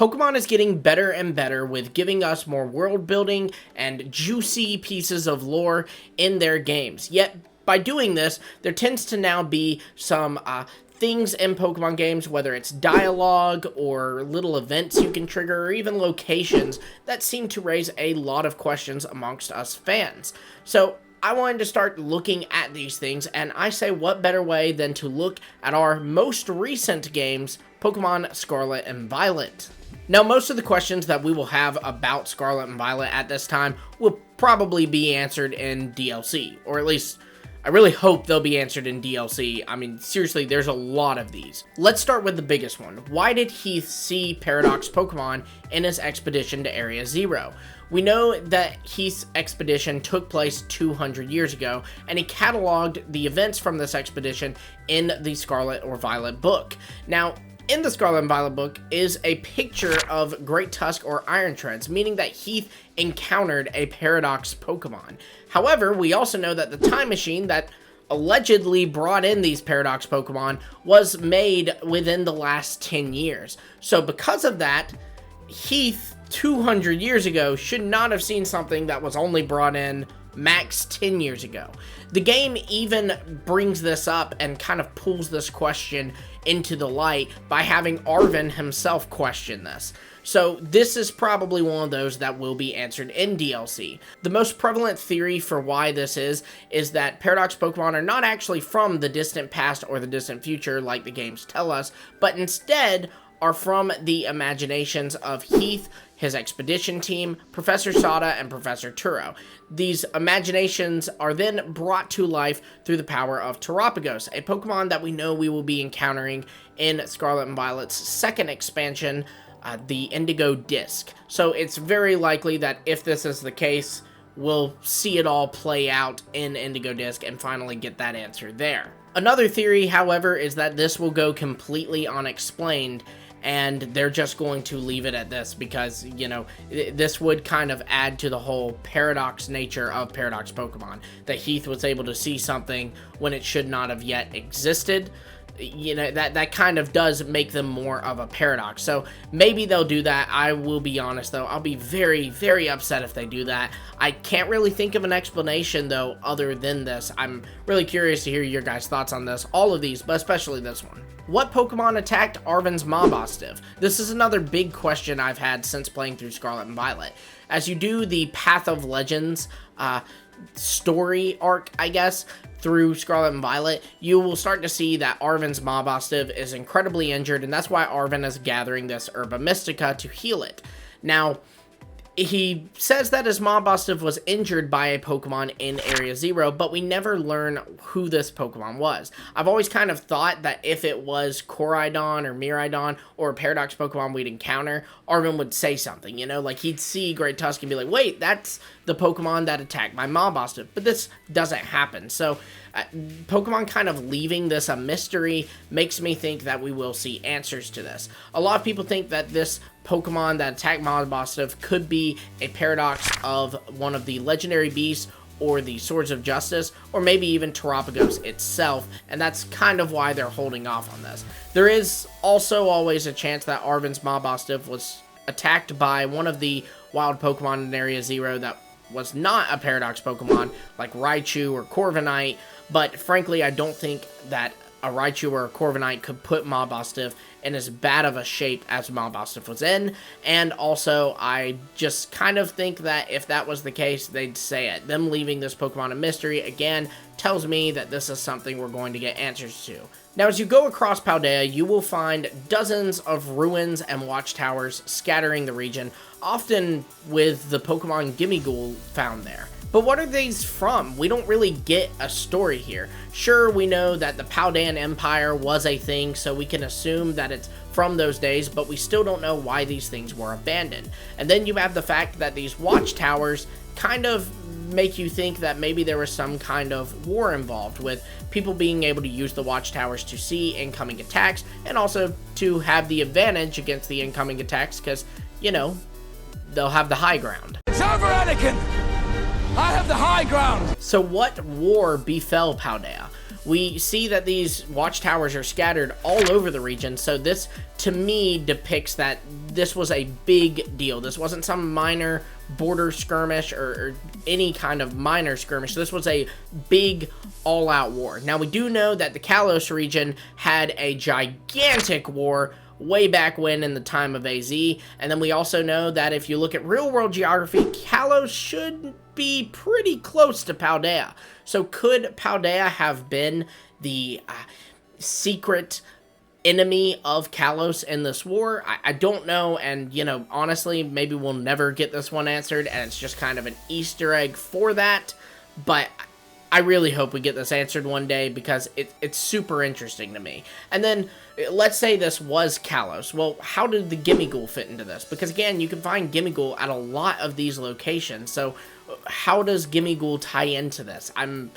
Pokemon is getting better and better with giving us more world building and juicy pieces of lore in their games. Yet, by doing this, there tends to now be some things in Pokemon games, whether it's dialogue or little events you can trigger or even locations, that seem to raise a lot of questions amongst us fans. So I wanted to start looking at these things, and I say what better way than to look at our most recent games, Pokemon Scarlet and Violet. Now, most of the questions that we will have about Scarlet and Violet at this time will probably be answered in DLC, or at least I really hope they'll be answered in DLC. I mean, seriously, there's a lot of these. Let's start with the biggest one. Why did Heath see Paradox Pokemon in his expedition to Area Zero? We know that Heath's expedition took place 200 years ago, and he cataloged the events from this expedition in the Scarlet or Violet book. Now, in the Scarlet and Violet book is a picture of Great Tusk or Iron Treads, meaning that Heath encountered a Paradox Pokemon. However, we also know that the time machine that allegedly brought in these Paradox Pokemon was made within the last 10 years. So because of that, Heath 200 years ago should not have seen something that was only brought in max 10 years ago. The game even brings this up and kind of pulls this question into the light by having Arven himself question this. So this is probably one of those that will be answered in DLC. The most prevalent theory for why this is that Paradox Pokemon are not actually from the distant past or the distant future like the games tell us, but instead are from the imaginations of Heath, his expedition team, Professor Sada, and Professor Turo. These imaginations are then brought to life through the power of Terapagos, a Pokemon that we know we will be encountering in Scarlet and Violet's second expansion, the Indigo Disc. So it's very likely that if this is the case, we'll see it all play out in Indigo Disc and finally get that answer there. Another theory, however, is that this will go completely unexplained, and they're just going to leave it at this because, you know, this would kind of add to the whole paradox nature of Paradox Pokemon, that Heath was able to see something when it should not have yet existed. You know, that kind of does make them more of a paradox. So maybe they'll do that. I will be honest, though. I'll be very, very upset if they do that. I can't really think of an explanation, though, other than this. I'm really curious to hear your guys' thoughts on this. All of these, but especially this one. What Pokemon attacked Arven's Mobostev? This is another big question I've had since playing through Scarlet and Violet. As you do the Path of Legends story arc, I guess, through Scarlet and Violet, you will start to see that Arven's Mobostev is incredibly injured, and that's why Arven is gathering this Herba Mystica to heal it. Now, he says that his Mobostev was injured by a Pokemon in Area Zero, but we never learn who this Pokemon was. I've always kind of thought that if it was Koraidon or Miraidon or a Paradox Pokemon we'd encounter, Arven would say something, you know, like he'd see Great Tusk and be like, wait, that's the Pokemon that attacked my Mobostev, but this doesn't happen. So Pokemon kind of leaving this a mystery makes me think that we will see answers to this. A lot of people think that this Pokemon that attacked Mobostev could be a paradox of one of the legendary beasts or the Swords of Justice, or maybe even Terapagos itself, and that's kind of why they're holding off on this. There is also always a chance that Arven's Mobostev was attacked by one of the wild Pokemon in Area Zero that was not a Paradox Pokemon, like Raichu or Corviknight, but frankly, I don't think that a Raichu or a Corviknight could put Mobostev in as bad of a shape as Mobostev was in, and also, I just kind of think that if that was the case, they'd say it. Them leaving this Pokemon a mystery, again, tells me that this is something we're going to get answers to. Now, as you go across Paldea, you will find dozens of ruins and watchtowers scattering the region, often with the Pokemon Gimmighoul found there. But what are these from? We don't really get a story here. Sure, we know that the Paldean Empire was a thing, so we can assume that it's from those days, but we still don't know why these things were abandoned. And then you have the fact that these watchtowers kind of make you think that maybe there was some kind of war involved, with people being able to use the watchtowers to see incoming attacks, and also to have the advantage against the incoming attacks, because, you know, they'll have the high ground. It's over, Anakin! I have the high ground! So what war befell Paldea? we see that these watchtowers are scattered all over the region, so this, to me, depicts that this was a big deal. This wasn't some minor border skirmish or any kind of minor skirmish. This was a big all-out war. Now, we do know that the Kalos region had a gigantic war way back when in the time of AZ, and then we also know that if you look at real-world geography, Kalos should be pretty close to Paldea. So could Paldea have been the secret enemy of Kalos in this war? I don't know, and, you know, honestly, maybe we'll never get this one answered, and it's just kind of an Easter egg for that, but I really hope we get this answered one day, because it's super interesting to me. And then, let's say this was Kalos. Well, how did the Gimmighoul fit into this? Because, again, you can find Gimmighoul at a lot of these locations, so how does Gimmighoul tie into this? I'm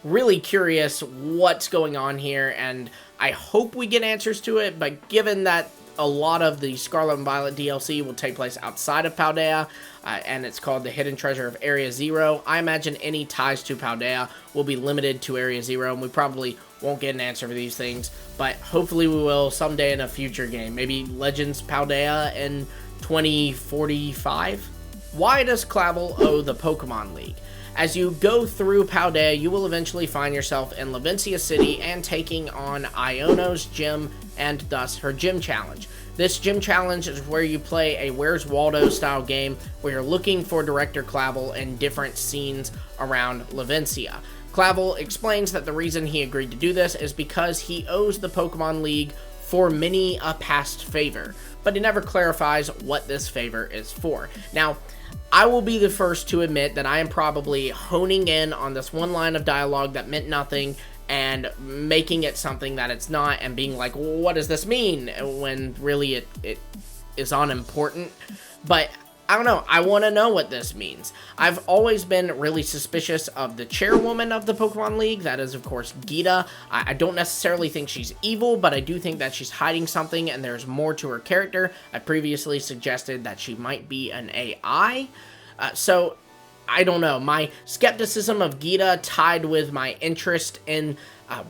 really curious what's going on here, and I hope we get answers to it, but given that a lot of the Scarlet and Violet DLC will take place outside of Paldea, and it's called the Hidden Treasure of Area Zero, I imagine any ties to Paldea will be limited to Area Zero, and we probably won't get an answer for these things, but hopefully we will someday in a future game. Maybe Legends Paldea in 2045? Why does Clavel owe the Pokemon League? As you go through Paldea, you will eventually find yourself in Levincia City and taking on Iono's gym and thus her gym challenge. This gym challenge is where you play a Where's Waldo style game where you're looking for Director Clavel in different scenes around Levincia. Clavel explains that the reason he agreed to do this is because he owes the Pokemon League for many a past favor, but he never clarifies what this favor is for. Now, I will be the first to admit that I am probably honing in on this one line of dialogue that meant nothing and making it something that it's not, and being like, well, what does this mean? When really it is unimportant. But I don't know, I want to know what this means. I've always been really suspicious of the chairwoman of the Pokemon League, that is, of course, Gita. I don't necessarily think she's evil, but I do think that she's hiding something and there's more to her character. I previously suggested that she might be an AI, so I don't know. My skepticism of Gita tied with my interest in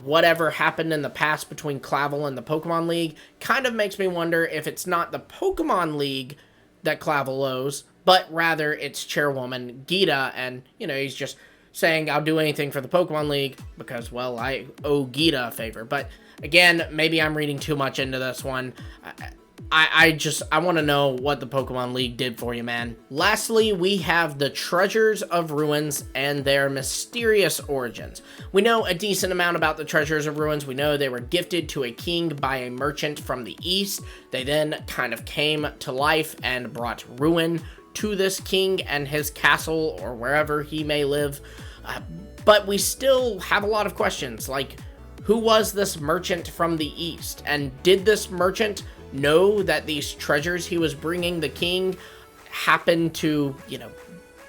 whatever happened in the past between Clavel and the Pokemon League kind of makes me wonder if it's not the Pokemon League that Clavel owes, but rather it's chairwoman Gita, and, you know, he's just saying, I'll do anything for the Pokemon League because, well, I owe Gita a favor. But, again, maybe I'm reading too much into this one. I want to know what the Pokemon League did for you, man. Lastly, we have the Treasures of Ruins and their mysterious origins. We know a decent amount about the Treasures of Ruins. We know they were gifted to a king by a merchant from the east. They then kind of came to life and brought ruin to this king and his castle or wherever he may live. But we still have a lot of questions, like, who was this merchant from the east? And did this merchant know that these treasures he was bringing the king happened to, you know,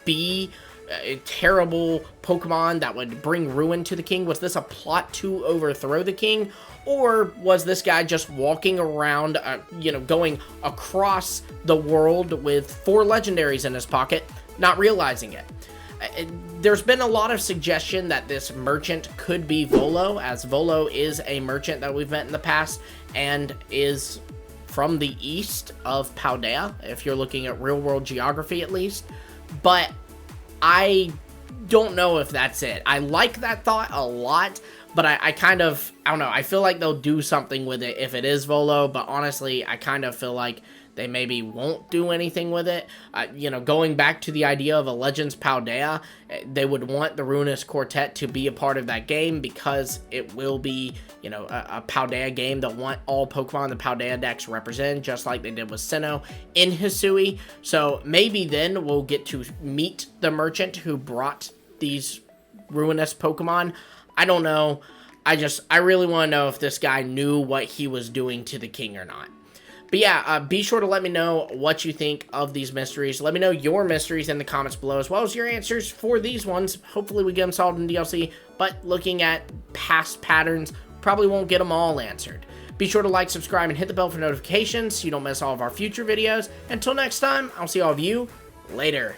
be a terrible Pokemon that would bring ruin to the king? Was this a plot to overthrow the king? Or was this guy just walking around, you know, going across the world with 4 legendaries in his pocket, not realizing it? There's been a lot of suggestion that this merchant could be Volo, as Volo is a merchant that we've met in the past and is from the east of Paldea, if you're looking at real-world geography at least. But I don't know if that's it. I like that thought a lot, but I don't know, I feel like they'll do something with it if it is Volo, but honestly, I kind of feel like they maybe won't do anything with it. You know, going back to the idea of a Legends Paldea, they would want the Ruinous Quartet to be a part of that game because it will be, you know, a Paldea game that want all Pokemon the Paldea decks represented, just like they did with Sinnoh in Hisui. So maybe then we'll get to meet the merchant who brought these Ruinous Pokemon. I don't know. I really want to know if this guy knew what he was doing to the king or not. But yeah, be sure to let me know what you think of these mysteries. Let me know your mysteries in the comments below, as well as your answers for these ones. Hopefully we get them solved in DLC, but looking at past patterns, probably won't get them all answered. Be sure to like, subscribe, and hit the bell for notifications so you don't miss all of our future videos. Until next time, I'll see all of you later.